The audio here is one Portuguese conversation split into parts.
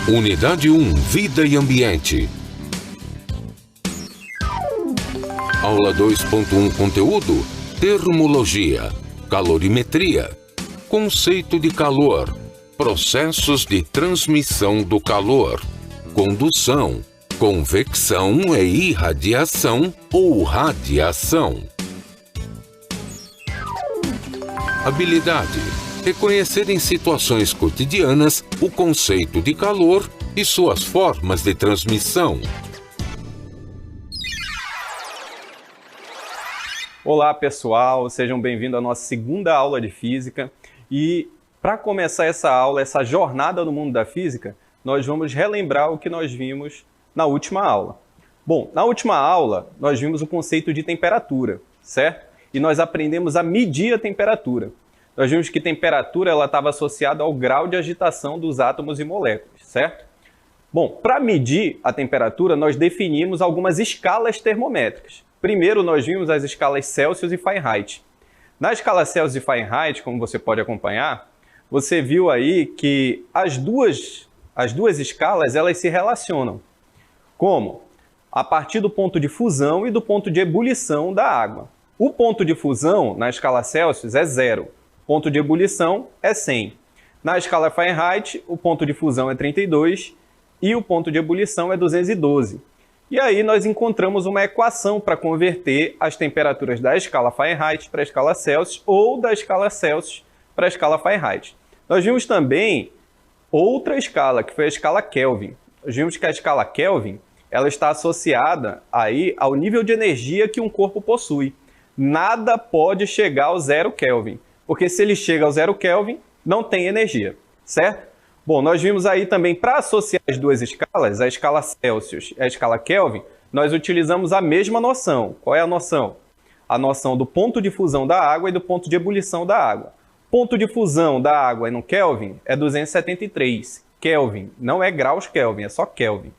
Unidade 1, Vida e Ambiente. Aula 2.1, Conteúdo: Termologia, Calorimetria, Conceito de calor, Processos de transmissão do calor, Condução, Convecção e irradiação ou radiação. Habilidade: reconhecer em situações cotidianas o conceito de calor e suas formas de transmissão. Olá pessoal, sejam bem-vindos à nossa segunda aula de Física. E para começar essa aula, essa jornada no mundo da Física, nós vamos relembrar o que nós vimos na última aula. Bom, na última aula nós vimos o conceito de temperatura, certo? E nós aprendemos a medir a temperatura. Nós vimos que temperatura estava associada ao grau de agitação dos átomos e moléculas, certo? Bom, para medir a temperatura, nós definimos algumas escalas termométricas. Primeiro, nós vimos as escalas Celsius e Fahrenheit. Na escala Celsius e Fahrenheit, como você pode acompanhar, você viu aí que as duas escalas elas se relacionam. Como? A partir do ponto de fusão e do ponto de ebulição da água. O ponto de fusão, na escala Celsius, é 0. Ponto de ebulição é 100. Na escala Fahrenheit, o ponto de fusão é 32 e o ponto de ebulição é 212. E aí nós encontramos uma equação para converter as temperaturas da escala Fahrenheit para a escala Celsius ou da escala Celsius para a escala Fahrenheit. Nós vimos também outra escala, que foi a escala Kelvin. Nós vimos que a escala Kelvin ela está associada aí ao nível de energia que um corpo possui. Nada pode chegar ao 0 Kelvin. Porque se ele chega ao 0 Kelvin, não tem energia, certo? Bom, nós vimos aí também, para associar as duas escalas, a escala Celsius e a escala Kelvin, nós utilizamos a mesma noção. Qual é a noção? A noção do ponto de fusão da água e do ponto de ebulição da água. Ponto de fusão da água no Kelvin é 273 Kelvin, não é graus Kelvin, é só Kelvin.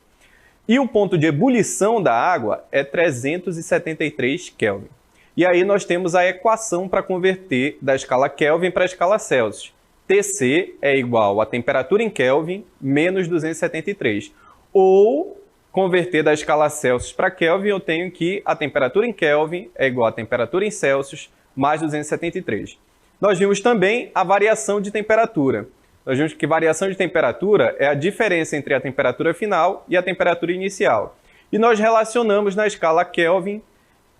E o ponto de ebulição da água é 373 Kelvin. E aí nós temos a equação para converter da escala Kelvin para a escala Celsius. Tc é igual a temperatura em Kelvin menos 273. Ou, converter da escala Celsius para Kelvin, eu tenho que a temperatura em Kelvin é igual a temperatura em Celsius mais 273. Nós vimos também a variação de temperatura. Nós vimos que variação de temperatura é a diferença entre a temperatura final e a temperatura inicial. E nós relacionamos na escala Kelvin,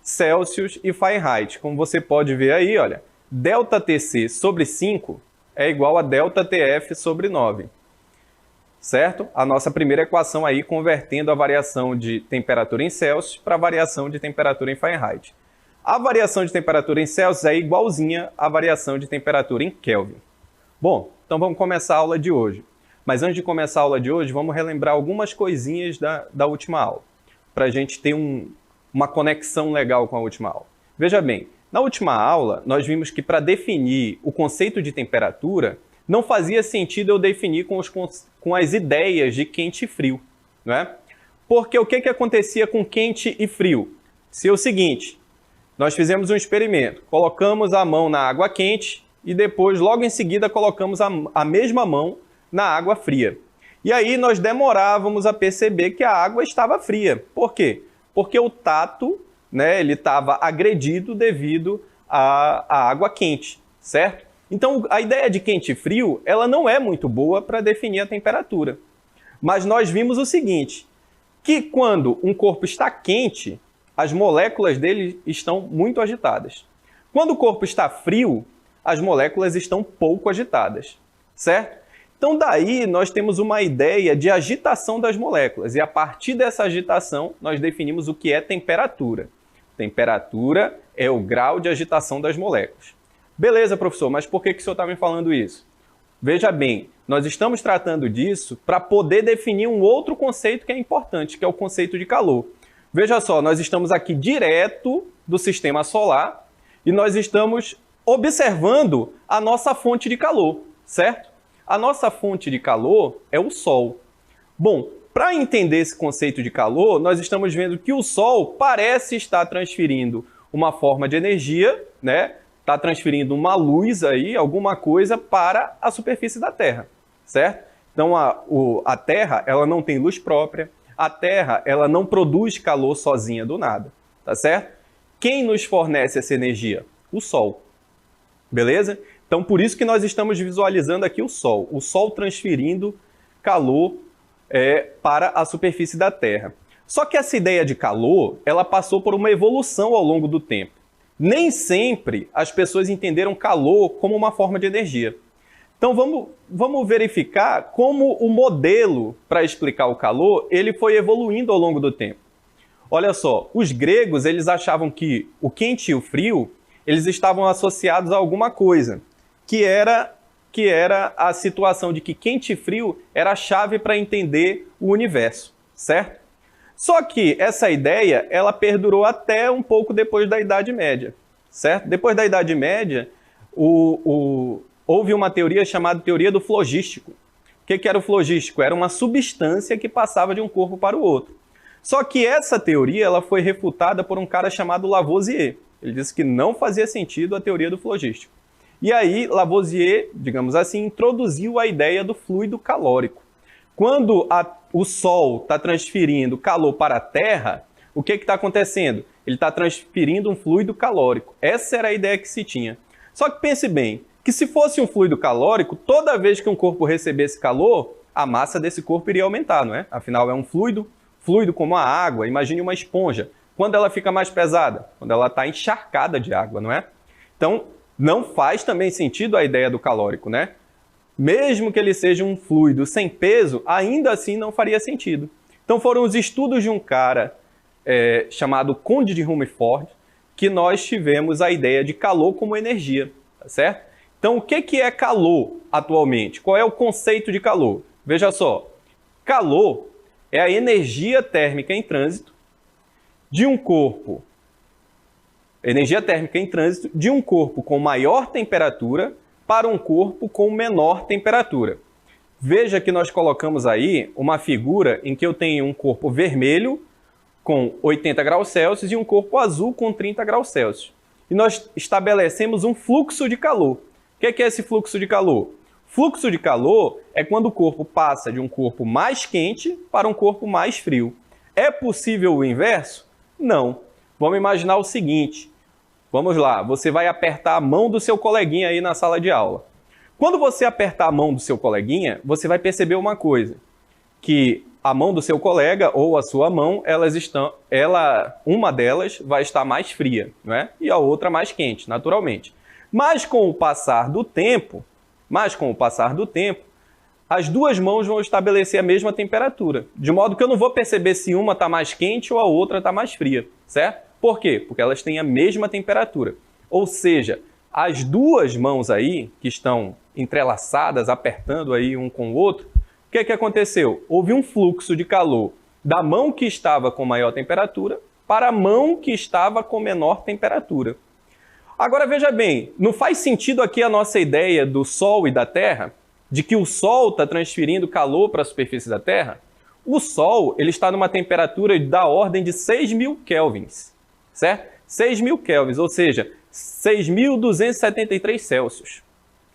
Celsius e Fahrenheit. Como você pode ver aí, olha, ΔTc sobre 5 é igual a ΔTF sobre 9. Certo? A nossa primeira equação aí convertendo a variação de temperatura em Celsius para a variação de temperatura em Fahrenheit. A variação de temperatura em Celsius é igualzinha à variação de temperatura em Kelvin. Bom, então vamos começar a aula de hoje. Mas antes de começar a aula de hoje, vamos relembrar algumas coisinhas da última aula, para a gente ter uma conexão legal com a última aula. Veja bem, na última aula, nós vimos que para definir o conceito de temperatura, não fazia sentido eu definir com as ideias de quente e frio, não é? Porque o que acontecia com quente e frio? Se é o seguinte, nós fizemos um experimento, colocamos a mão na água quente e depois, logo em seguida, colocamos a mesma mão na água fria. E aí nós demorávamos a perceber que a água estava fria. Por quê? Porque o tato, né, ele estava agredido devido à água quente, certo? Então, a ideia de quente e frio, ela não é muito boa para definir a temperatura. Mas nós vimos o seguinte, que quando um corpo está quente, as moléculas dele estão muito agitadas. Quando o corpo está frio, as moléculas estão pouco agitadas, certo? Então, daí, nós temos uma ideia de agitação das moléculas. E, a partir dessa agitação, nós definimos o que é temperatura. Temperatura é o grau de agitação das moléculas. Beleza, professor, mas por que o senhor está me falando isso? Veja bem, nós estamos tratando disso para poder definir um outro conceito que é importante, que é o conceito de calor. Veja só, nós estamos aqui direto do sistema solar e nós estamos observando a nossa fonte de calor, certo? A nossa fonte de calor é o Sol. Bom, para entender esse conceito de calor, nós estamos vendo que o Sol parece estar transferindo uma forma de energia, né? Está transferindo uma luz aí, alguma coisa, para a superfície da Terra, certo? Então, a Terra, ela não tem luz própria, a Terra, ela não produz calor sozinha do nada, tá certo? Quem nos fornece essa energia? O Sol, beleza? Então, por isso que nós estamos visualizando aqui o Sol transferindo calor para a superfície da Terra. Só que essa ideia de calor, ela passou por uma evolução ao longo do tempo. Nem sempre as pessoas entenderam calor como uma forma de energia. Então vamos verificar como o modelo para explicar o calor ele foi evoluindo ao longo do tempo. Olha só, os gregos eles achavam que o quente e o frio eles estavam associados a alguma coisa, que era a situação de que quente e frio era a chave para entender o universo, certo? Só que essa ideia, ela perdurou até um pouco depois da Idade Média, certo? Depois da Idade Média, houve uma teoria chamada teoria do flogístico. O que era o flogístico? Era uma substância que passava de um corpo para o outro. Só que essa teoria ela foi refutada por um cara chamado Lavoisier. Ele disse que não fazia sentido a teoria do flogístico. E aí, Lavoisier, digamos assim, introduziu a ideia do fluido calórico. Quando o Sol está transferindo calor para a Terra, o que está acontecendo? Ele está transferindo um fluido calórico. Essa era a ideia que se tinha. Só que pense bem, que se fosse um fluido calórico, toda vez que um corpo recebesse calor, a massa desse corpo iria aumentar, não é? Afinal, é um fluido como a água. Imagine uma esponja. Quando ela fica mais pesada? Quando ela está encharcada de água, não é? Então, não faz também sentido a ideia do calórico, né? Mesmo que ele seja um fluido sem peso, ainda assim não faria sentido. Então foram os estudos de um cara chamado Conde de Rumford que nós tivemos a ideia de calor como energia, tá certo? Então o que é calor atualmente? Qual é o conceito de calor? Veja só, calor é a energia térmica em trânsito de um corpo, com maior temperatura para um corpo com menor temperatura. Veja que nós colocamos aí uma figura em que eu tenho um corpo vermelho com 80 graus Celsius e um corpo azul com 30 graus Celsius. E nós estabelecemos um fluxo de calor. O que é esse fluxo de calor? Fluxo de calor é quando o corpo passa de um corpo mais quente para um corpo mais frio. É possível o inverso? Não. Vamos imaginar o seguinte. Vamos lá, você vai apertar a mão do seu coleguinha aí na sala de aula. Quando você apertar a mão do seu coleguinha, você vai perceber uma coisa, que a mão do seu colega ou a sua mão, uma delas vai estar mais fria, não é? E a outra mais quente, naturalmente. Mas com o passar do tempo, as duas mãos vão estabelecer a mesma temperatura, de modo que eu não vou perceber se uma está mais quente ou a outra está mais fria, certo? Por quê? Porque elas têm a mesma temperatura. Ou seja, as duas mãos aí, que estão entrelaçadas, apertando aí um com o outro, o que aconteceu? Houve um fluxo de calor da mão que estava com maior temperatura para a mão que estava com menor temperatura. Agora veja bem, não faz sentido aqui a nossa ideia do Sol e da Terra? De que o Sol está transferindo calor para a superfície da Terra? O Sol ele está numa temperatura da ordem de 6.000 kelvins. Certo? 6.000 kelvins, ou seja, 6.273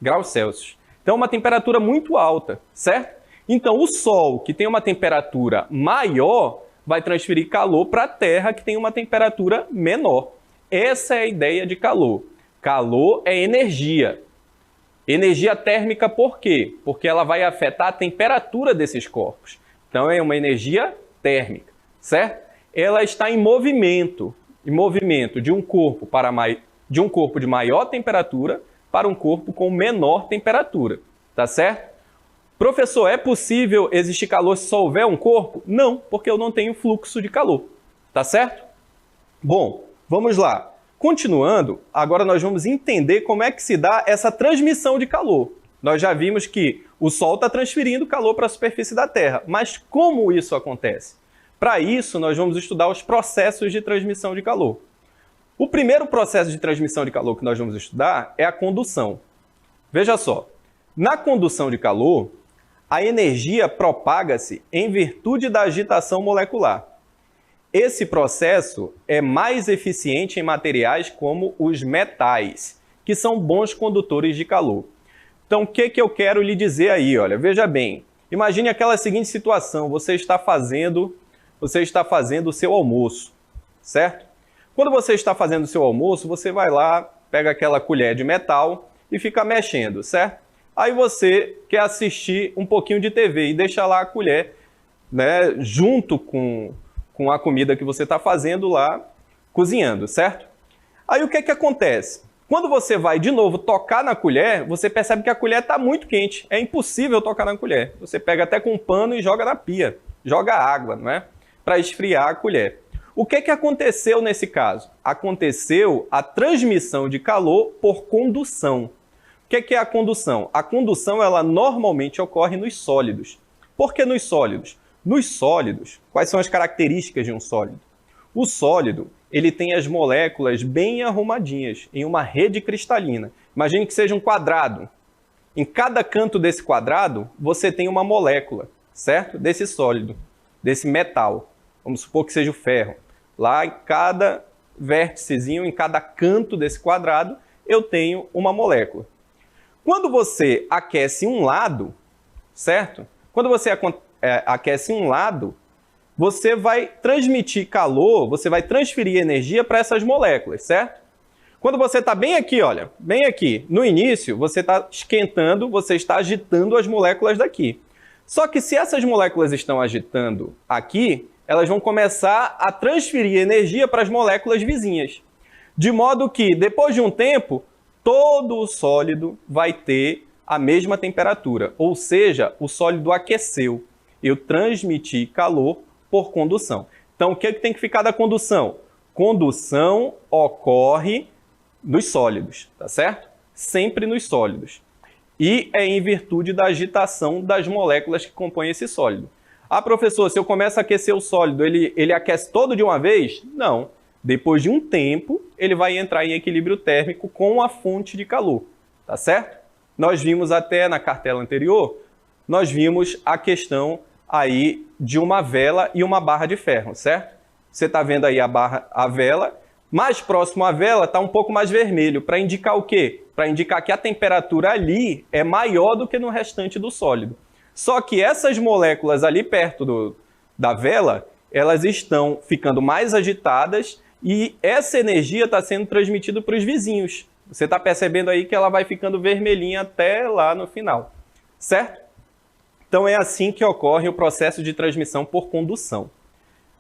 graus Celsius. Então, uma temperatura muito alta, certo? Então, o Sol, que tem uma temperatura maior, vai transferir calor para a Terra, que tem uma temperatura menor. Essa é a ideia de calor. Calor é energia. Energia térmica por quê? Porque ela vai afetar a temperatura desses corpos. Então, é uma energia térmica, certo? Ela está em movimento de um corpo de maior temperatura para um corpo com menor temperatura, tá certo? Professor, é possível existir calor se só houver um corpo? Não, porque eu não tenho fluxo de calor, tá certo? Bom, vamos lá. Continuando, agora nós vamos entender como é que se dá essa transmissão de calor. Nós já vimos que o Sol está transferindo calor para a superfície da Terra, mas como isso acontece? Para isso, nós vamos estudar os processos de transmissão de calor. O primeiro processo de transmissão de calor que nós vamos estudar é a condução. Veja só, na condução de calor, a energia propaga-se em virtude da agitação molecular. Esse processo é mais eficiente em materiais como os metais, que são bons condutores de calor. Então, o que eu quero lhe dizer aí? Olha, veja bem, Imagine aquela seguinte situação, você está fazendo o seu almoço, certo? Quando você está fazendo o seu almoço, você vai lá, pega aquela colher de metal e fica mexendo, certo? Aí você quer assistir um pouquinho de TV e deixa lá a colher, né, junto com a comida que você está fazendo lá, cozinhando, certo? Aí o que que acontece? Quando você vai de novo tocar na colher, você percebe que a colher está muito quente. É impossível tocar na colher. Você pega até com um pano e joga na pia. Joga água, não é? Para esfriar a colher. O que que aconteceu nesse caso? Aconteceu a transmissão de calor por condução. O que que é a condução? A condução, ela normalmente ocorre nos sólidos. Por que nos sólidos? Nos sólidos, quais são as características de um sólido? O sólido, ele tem as moléculas bem arrumadinhas, em uma rede cristalina. Imagine que seja um quadrado. Em cada canto desse quadrado, você tem uma molécula, certo? Desse sólido, desse metal. Vamos supor que seja o ferro. Lá em cada vérticezinho, em cada canto desse quadrado, eu tenho uma molécula. Quando você aquece um lado, certo? Quando você aquece um lado, você vai transmitir calor, você vai transferir energia para essas moléculas, certo? Quando você está bem aqui, olha, bem aqui, no início, você está esquentando, você está agitando as moléculas daqui. Só que se essas moléculas estão agitando aqui, elas vão começar a transferir energia para as moléculas vizinhas. De modo que, depois de um tempo, todo o sólido vai ter a mesma temperatura. Ou seja, o sólido aqueceu. Eu transmiti calor por condução. Então, o que tem que ficar da condução? Condução ocorre nos sólidos, tá certo? Sempre nos sólidos. E é em virtude da agitação das moléculas que compõem esse sólido. Ah, professor, se eu começo a aquecer o sólido, ele aquece todo de uma vez? Não. Depois de um tempo, ele vai entrar em equilíbrio térmico com a fonte de calor, tá certo? Nós vimos até na cartela anterior, nós vimos a questão aí de uma vela e uma barra de ferro, certo? Você está vendo aí a vela, mais próximo à vela está um pouco mais vermelho, para indicar o quê? Para indicar que a temperatura ali é maior do que no restante do sólido. Só que essas moléculas ali perto da vela, elas estão ficando mais agitadas e essa energia está sendo transmitida para os vizinhos. Você está percebendo aí que ela vai ficando vermelhinha até lá no final, certo? Então é assim que ocorre o processo de transmissão por condução.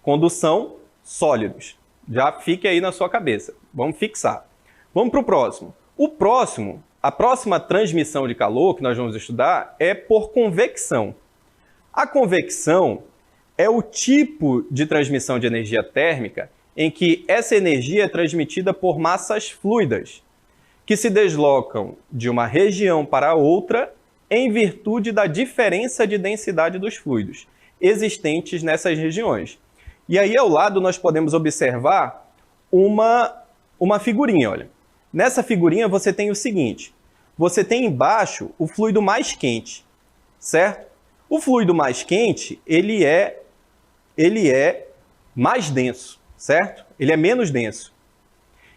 Condução, sólidos. Já fique aí na sua cabeça. Vamos fixar. Vamos para o próximo. A próxima transmissão de calor que nós vamos estudar é por convecção. A convecção é o tipo de transmissão de energia térmica em que essa energia é transmitida por massas fluidas, que se deslocam de uma região para outra em virtude da diferença de densidade dos fluidos existentes nessas regiões. E aí ao lado nós podemos observar uma figurinha, olha. Nessa figurinha você tem o seguinte, você tem embaixo o fluido mais quente, certo? O fluido mais quente, ele é mais denso, certo? Ele é menos denso.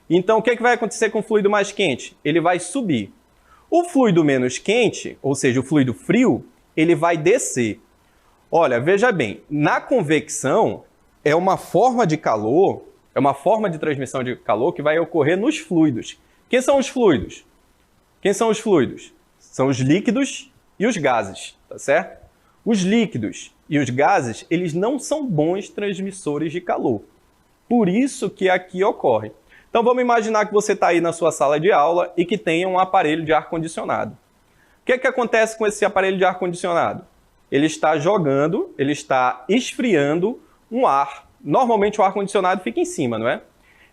Então o que vai acontecer com o fluido mais quente? Ele vai subir. O fluido menos quente, ou seja, o fluido frio, ele vai descer. Olha, veja bem, na convecção é uma forma de calor, é uma forma de transmissão de calor que vai ocorrer nos fluidos. Quem são os fluidos? Quem são os fluidos? São os líquidos e os gases, tá certo? Os líquidos e os gases, eles não são bons transmissores de calor. Por isso que aqui ocorre. Então vamos imaginar que você está aí na sua sala de aula e que tenha um aparelho de ar-condicionado. O que é que acontece com esse aparelho de ar-condicionado? Ele está jogando, ele está esfriando um ar. Normalmente o ar-condicionado fica em cima, não é?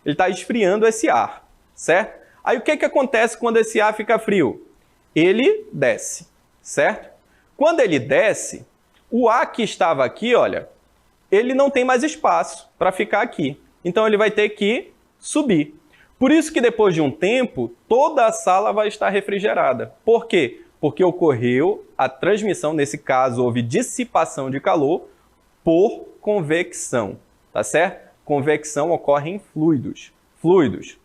Ele está esfriando esse ar, certo? Aí o que é que acontece quando esse ar fica frio? Ele desce, certo? Quando ele desce, o ar que estava aqui, olha, ele não tem mais espaço para ficar aqui. Então ele vai ter que subir. Por isso que depois de um tempo, toda a sala vai estar refrigerada. Por quê? Porque ocorreu a transmissão, nesse caso houve dissipação de calor por convecção, tá certo? Convecção ocorre em fluidos. Fluidos,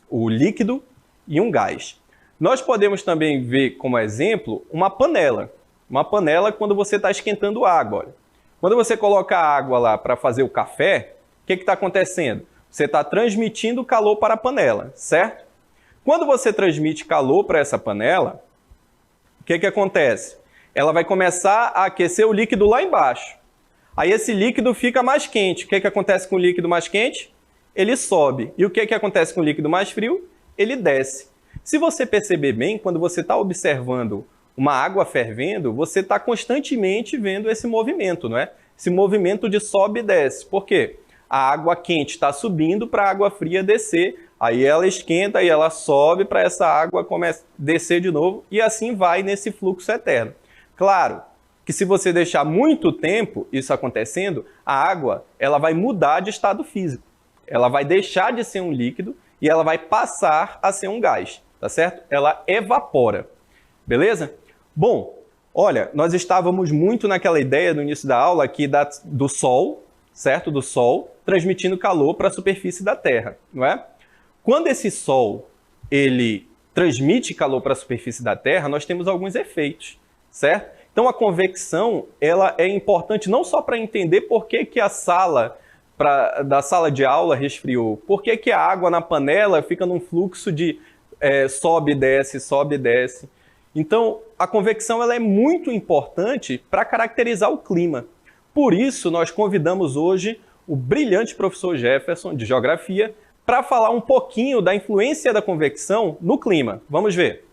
o líquido e um gás. Nós podemos também ver como exemplo uma panela. Uma panela quando você está esquentando água. Olha. Quando você coloca a água lá para fazer o café, o que está acontecendo? Você está transmitindo calor para a panela, certo? Quando você transmite calor para essa panela, o que acontece? Ela vai começar a aquecer o líquido lá embaixo. Aí esse líquido fica mais quente. O que acontece com o líquido mais quente? Ele sobe. E o que acontece com o líquido mais frio? Ele desce. Se você perceber bem, quando você está observando uma água fervendo, você está constantemente vendo esse movimento, não é? Esse movimento de sobe e desce. Por quê? A água quente está subindo para a água fria descer, aí ela esquenta e ela sobe para essa água começar a descer de novo, e assim vai nesse fluxo eterno. Claro que se você deixar muito tempo isso acontecendo, a água ela vai mudar de estado físico. Ela vai deixar de ser um líquido e ela vai passar a ser um gás, tá certo? Ela evapora, beleza? Bom, olha, nós estávamos muito naquela ideia no início da aula aqui do Sol, certo? Do Sol, transmitindo calor para a superfície da Terra, não é? Quando esse Sol, ele transmite calor para a superfície da Terra, nós temos alguns efeitos, certo? Então a convecção, ela é importante não só para entender por que a da sala de aula resfriou, por que a água na panela fica num fluxo de sobe e desce. Então, a convecção ela é muito importante para caracterizar o clima. Por isso, nós convidamos hoje o brilhante professor Jefferson, de Geografia, para falar um pouquinho da influência da convecção no clima. Vamos ver.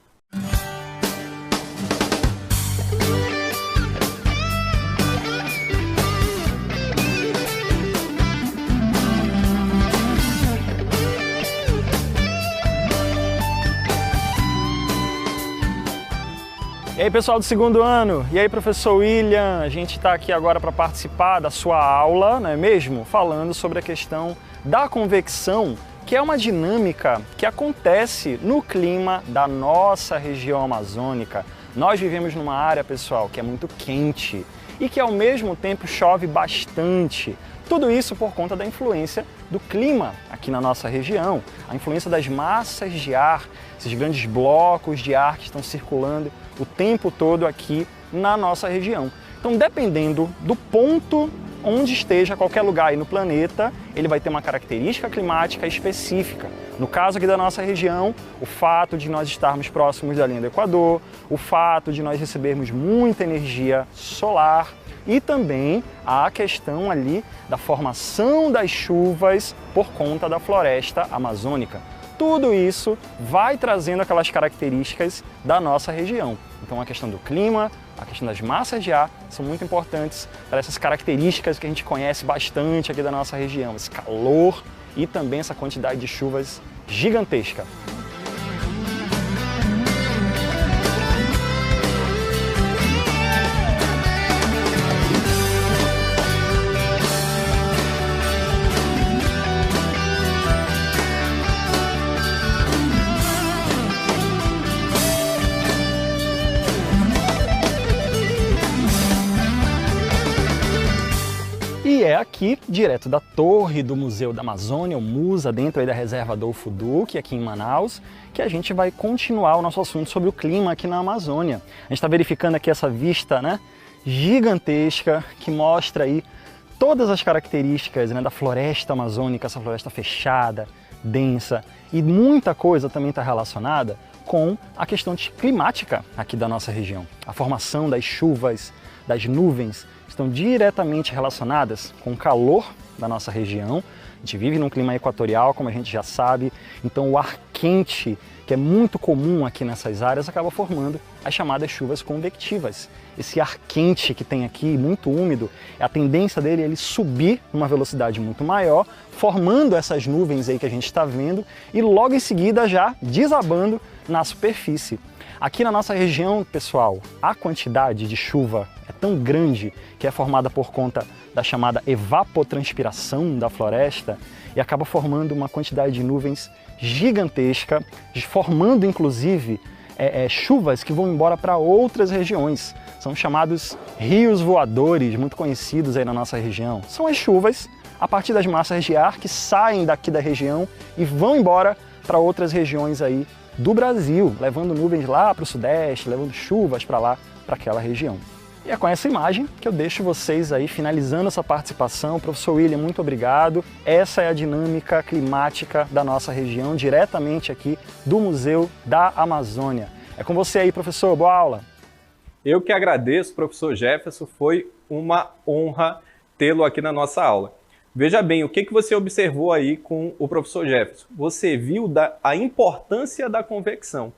E aí, pessoal do segundo ano? E aí, professor William? A gente está aqui agora para participar da sua aula, não é mesmo? Falando sobre a questão da convecção, que é uma dinâmica que acontece no clima da nossa região amazônica. Nós vivemos numa área, pessoal, que é muito quente e que ao mesmo tempo chove bastante. Tudo isso por conta da influência do clima aqui na nossa região, a influência das massas de ar, esses grandes blocos de ar que estão circulando o tempo todo aqui na nossa região. Então, dependendo do ponto onde esteja, qualquer lugar aí no planeta, ele vai ter uma característica climática específica. No caso aqui da nossa região, o fato de nós estarmos próximos da linha do Equador, o fato de nós recebermos muita energia solar e também a questão ali da formação das chuvas por conta da floresta amazônica. Tudo isso vai trazendo aquelas características da nossa região. Então a questão do clima, a questão das massas de ar são muito importantes para essas características que a gente conhece bastante aqui da nossa região, esse calor e também essa quantidade de chuvas gigantesca. E é aqui, direto da torre do Museu da Amazônia, o MUSA, dentro aí da Reserva Adolfo Duque, aqui em Manaus, que a gente vai continuar o nosso assunto sobre o clima aqui na Amazônia. A gente está verificando aqui essa vista, né, gigantesca, que mostra aí todas as características, né, da floresta amazônica, essa floresta fechada, densa, e muita coisa também está relacionada com a questão climática aqui da nossa região. A formação das chuvas, das nuvens, estão diretamente relacionadas com o calor da nossa região. A gente vive num clima equatorial, como a gente já sabe, então o ar quente, que é muito comum aqui nessas áreas, acaba formando as chamadas chuvas convectivas. Esse ar quente que tem aqui, muito úmido, a tendência dele é ele subir numa velocidade muito maior, formando essas nuvens aí que a gente está vendo e logo em seguida já desabando na superfície. Aqui na nossa região, pessoal, a quantidade de chuva é tão grande que é formada por conta da chamada evapotranspiração da floresta e acaba formando uma quantidade de nuvens gigantesca, formando inclusive chuvas que vão embora para outras regiões. São chamados rios voadores, muito conhecidos aí na nossa região. São as chuvas a partir das massas de ar que saem daqui da região e vão embora para outras regiões aí do Brasil, levando nuvens lá para o sudeste, levando chuvas para lá para aquela região. E é com essa imagem que eu deixo vocês aí finalizando essa participação. Professor William, muito obrigado. Essa é a dinâmica climática da nossa região, diretamente aqui do Museu da Amazônia. É com você aí, professor. Boa aula. Eu que agradeço, professor Jefferson. Foi uma honra tê-lo aqui na nossa aula. Veja bem, o que você observou aí com o professor Jefferson? Você viu a importância da convecção.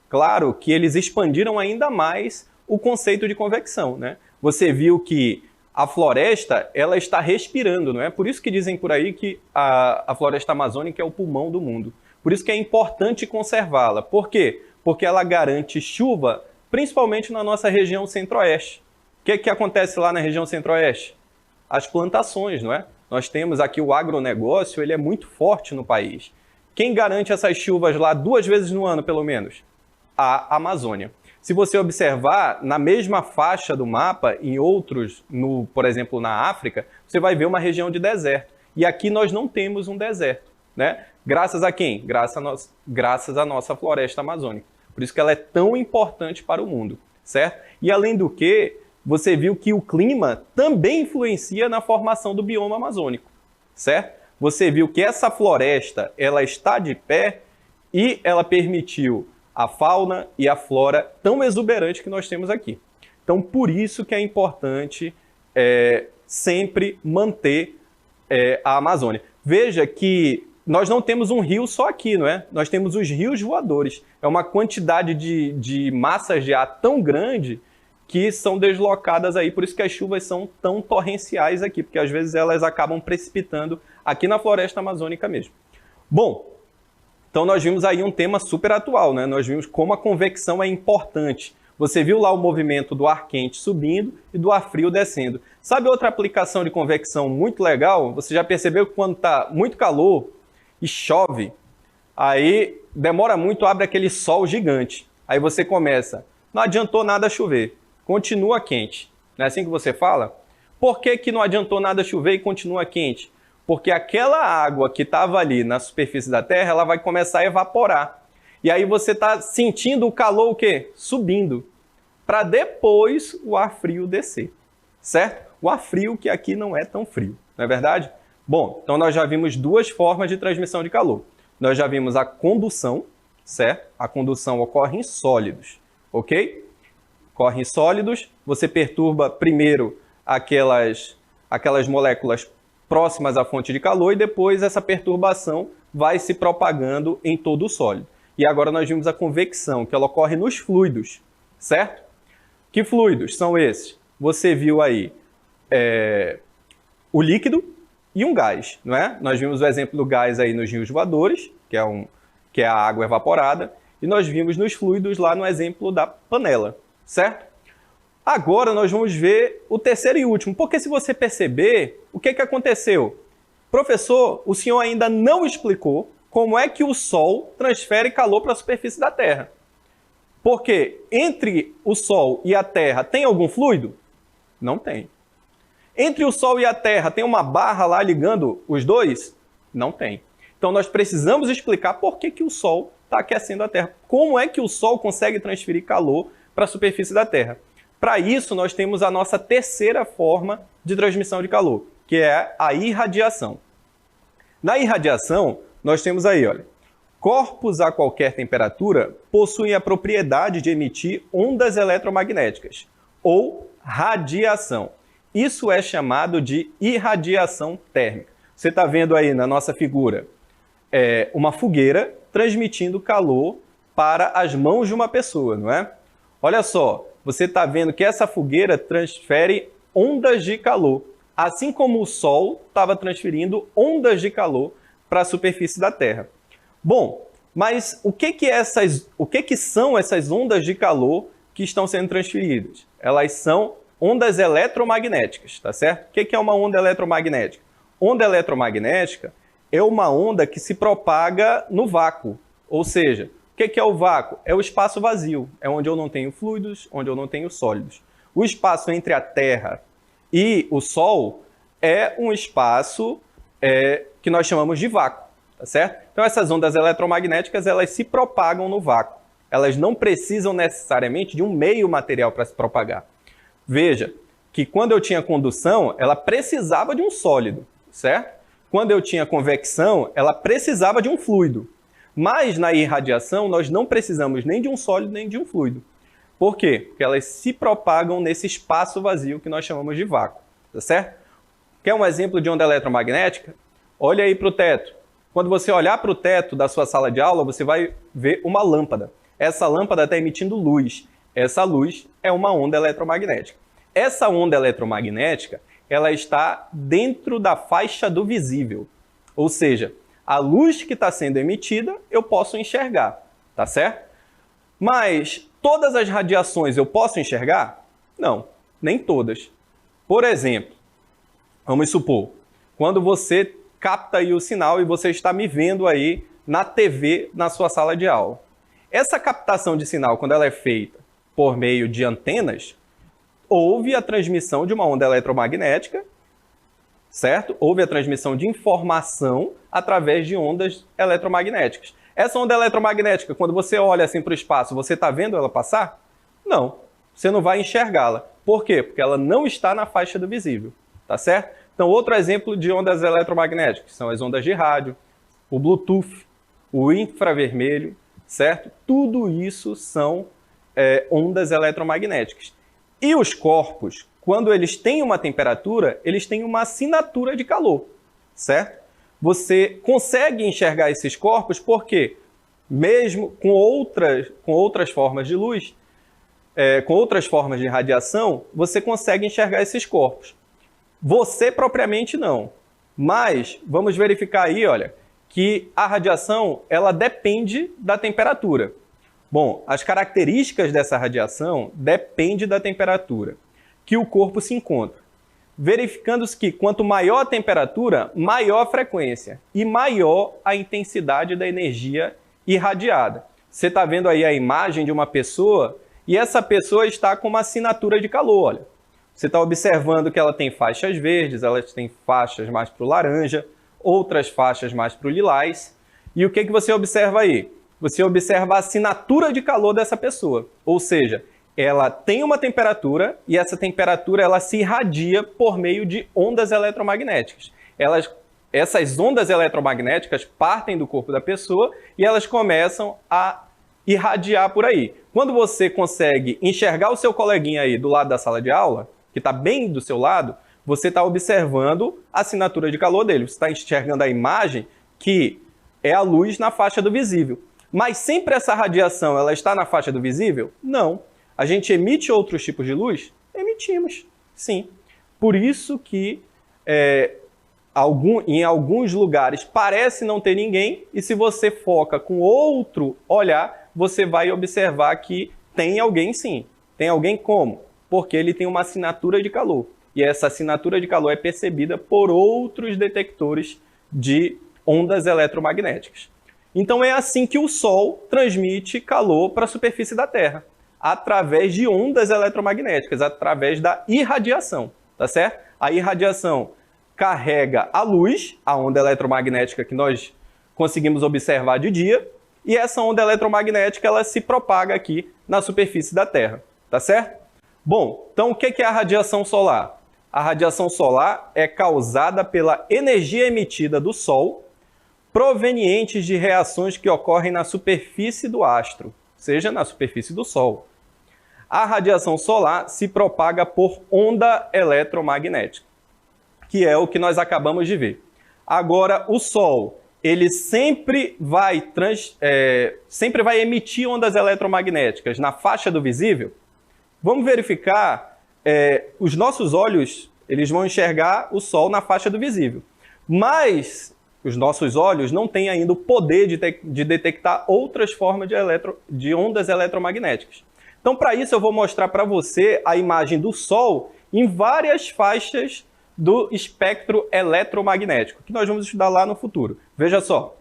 Claro que eles expandiram ainda mais o conceito de convecção, né? Você viu que a floresta, ela está respirando, não é? Por isso que dizem por aí que a floresta amazônica é o pulmão do mundo. Por isso que é importante conservá-la. Por quê? Porque ela garante chuva, principalmente na nossa região centro-oeste. O que acontece lá na região centro-oeste? As plantações, não é? Nós temos aqui o agronegócio, ele é muito forte no país. Quem garante essas chuvas lá 2 vezes no ano, pelo menos? A Amazônia. Se você observar, na mesma faixa do mapa, em outros, por exemplo, na África, você vai ver uma região de deserto. E aqui nós não temos um deserto, né? Graças a quem? Graças à nossa floresta amazônica. Por isso que ela é tão importante para o mundo, certo? E além do que, você viu que o clima também influencia na formação do bioma amazônico, certo? Você viu que essa floresta, ela está de pé e ela permitiu a fauna e a flora tão exuberante que nós temos aqui. Então, por isso que é importante sempre manter a Amazônia. Veja que nós não temos um rio só aqui, não é? Nós temos os rios voadores. É uma quantidade de massas de ar tão grande que são deslocadas aí, por isso que as chuvas são tão torrenciais aqui, porque às vezes elas acabam precipitando aqui na floresta amazônica mesmo. Bom, então nós vimos aí um tema super atual, né? Nós vimos como a convecção é importante. Você viu lá o movimento do ar quente subindo e do ar frio descendo. Sabe outra aplicação de convecção muito legal? Você já percebeu que quando está muito calor e chove, aí demora muito, abre aquele sol gigante. Aí você começa, não adiantou nada chover, continua quente. Não é assim que você fala? Por que não adiantou nada chover e continua quente? Porque aquela água que estava ali na superfície da Terra, ela vai começar a evaporar. E aí você está sentindo o calor o quê? Subindo. Para depois o ar frio descer. Certo? O ar frio que aqui não é tão frio. Não é verdade? Bom, então nós já vimos 2 formas de transmissão de calor. Nós já vimos a condução, certo? A condução ocorre em sólidos, ok? Ocorre em sólidos, você perturba primeiro aquelas moléculas próximas à fonte de calor e depois essa perturbação vai se propagando em todo o sólido. E agora nós vimos a convecção, que ela ocorre nos fluidos, certo? Que fluidos são esses? Você viu aí o líquido e um gás, não é? Nós vimos o exemplo do gás aí nos rios voadores, que é a água evaporada, e nós vimos nos fluidos lá no exemplo da panela, certo? Agora nós vamos ver o terceiro e último, porque se você perceber, o que aconteceu? Professor, o senhor ainda não explicou como é que o Sol transfere calor para a superfície da Terra. Porque entre o Sol e a Terra tem algum fluido? Não tem. Entre o Sol e a Terra tem uma barra lá ligando os dois? Não tem. Então nós precisamos explicar por que o Sol está aquecendo a Terra. Como é que o Sol consegue transferir calor para a superfície da Terra? Para isso, nós temos a nossa terceira forma de transmissão de calor, que é a irradiação. Na irradiação, nós temos aí, olha, corpos a qualquer temperatura possuem a propriedade de emitir ondas eletromagnéticas, ou radiação. Isso é chamado de irradiação térmica. Você está vendo aí na nossa figura uma fogueira transmitindo calor para as mãos de uma pessoa, não é? Olha só, você está vendo que essa fogueira transfere ondas de calor, assim como o Sol estava transferindo ondas de calor para a superfície da Terra. Bom, mas o que são essas ondas de calor que estão sendo transferidas? Elas são ondas eletromagnéticas, tá certo? O que é uma onda eletromagnética? Onda eletromagnética é uma onda que se propaga no vácuo, ou seja, o que é o vácuo? É o espaço vazio, é onde eu não tenho fluidos, onde eu não tenho sólidos. O espaço entre a Terra e o Sol é um espaço que nós chamamos de vácuo, tá certo? Então essas ondas eletromagnéticas, elas se propagam no vácuo. elas não precisam necessariamente de um meio material para se propagar. Veja que quando eu tinha condução, ela precisava de um sólido, certo? Quando eu tinha convecção, ela precisava de um fluido. Mas na irradiação, nós não precisamos nem de um sólido nem de um fluido. Por quê? Porque elas se propagam nesse espaço vazio que nós chamamos de vácuo, tá certo? Quer um exemplo de onda eletromagnética? Olha aí para o teto. Quando você olhar para o teto da sua sala de aula, você vai ver uma lâmpada. Essa lâmpada está emitindo luz. Essa luz é uma onda eletromagnética. Essa onda eletromagnética, ela está dentro da faixa do visível. Ou seja, a luz que está sendo emitida, eu posso enxergar, tá certo? Mas todas as radiações eu posso enxergar? Não, nem todas. Por exemplo, vamos supor, quando você capta aí o sinal e você está me vendo aí na TV na sua sala de aula. Essa captação de sinal, quando ela é feita por meio de antenas, houve a transmissão de uma onda eletromagnética, certo? Houve a transmissão de informação através de ondas eletromagnéticas. Essa onda eletromagnética, quando você olha assim para o espaço, você está vendo ela passar? Não, você não vai enxergá-la. Por quê? Porque ela não está na faixa do visível, tá certo? Então, outro exemplo de ondas eletromagnéticas são as ondas de rádio, o Bluetooth, o infravermelho, certo? Tudo isso são ondas eletromagnéticas. E os corpos, quando eles têm uma temperatura, eles têm uma assinatura de calor, certo? Você consegue enxergar esses corpos porque, mesmo com outras formas de luz, com outras formas de radiação, você consegue enxergar esses corpos. Você propriamente não. Mas vamos verificar aí, olha, que a radiação ela depende da temperatura. Bom, as características dessa radiação dependem da temperatura que o corpo se encontra. Verificando-se que quanto maior a temperatura, maior a frequência e maior a intensidade da energia irradiada. Você está vendo aí a imagem de uma pessoa e essa pessoa está com uma assinatura de calor, olha. Você está observando que ela tem faixas verdes, ela tem faixas mais para o laranja, outras faixas mais para o lilás. E o que você observa aí? Você observa a assinatura de calor dessa pessoa. Ou seja, ela tem uma temperatura e essa temperatura ela se irradia por meio de ondas eletromagnéticas. Essas ondas eletromagnéticas partem do corpo da pessoa e elas começam a irradiar por aí. Quando você consegue enxergar o seu coleguinha aí do lado da sala de aula, que está bem do seu lado, você está observando a assinatura de calor dele. Você está enxergando a imagem que é a luz na faixa do visível. Mas sempre essa radiação ela está na faixa do visível? Não. A gente emite outros tipos de luz? Emitimos, sim. Por isso que em alguns lugares parece não ter ninguém e se você foca com outro olhar, você vai observar que tem alguém sim. Tem alguém como? Porque ele tem uma assinatura de calor. E essa assinatura de calor é percebida por outros detectores de ondas eletromagnéticas. Então é assim que o Sol transmite calor para a superfície da Terra, através de ondas eletromagnéticas, através da irradiação, tá certo? A irradiação carrega a luz, a onda eletromagnética que nós conseguimos observar de dia, e essa onda eletromagnética ela se propaga aqui na superfície da Terra, tá certo? Bom, então o que é a radiação solar? A radiação solar é causada pela energia emitida do Sol provenientes de reações que ocorrem na superfície do astro, seja na superfície do Sol. A radiação solar se propaga por onda eletromagnética, que é o que nós acabamos de ver. Agora, o Sol, ele sempre vai emitir ondas eletromagnéticas na faixa do visível. Vamos verificar, os nossos olhos, eles vão enxergar o Sol na faixa do visível, mas os nossos olhos não têm ainda o poder de detectar outras formas de ondas eletromagnéticas. Então, para isso, eu vou mostrar para você a imagem do Sol em várias faixas do espectro eletromagnético, que nós vamos estudar lá no futuro. Veja só.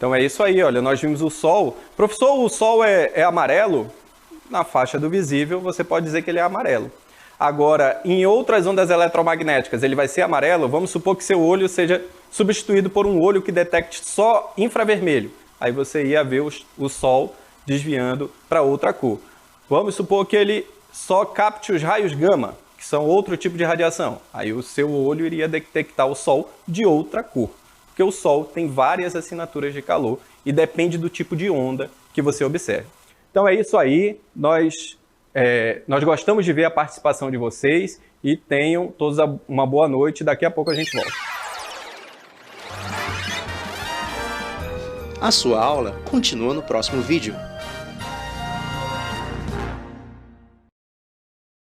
Então é isso aí, olha, nós vimos o Sol. Professor, o Sol é amarelo? Na faixa do visível, você pode dizer que ele é amarelo. Agora, em outras ondas eletromagnéticas, ele vai ser amarelo? Vamos supor que seu olho seja substituído por um olho que detecte só infravermelho. Aí você ia ver o Sol desviando para outra cor. Vamos supor que ele só capte os raios gama, que são outro tipo de radiação. Aí o seu olho iria detectar o Sol de outra cor. Porque o Sol tem várias assinaturas de calor e depende do tipo de onda que você observe. Então é isso aí, nós gostamos de ver a participação de vocês e tenham todos uma boa noite, daqui a pouco a gente volta. A sua aula continua no próximo vídeo.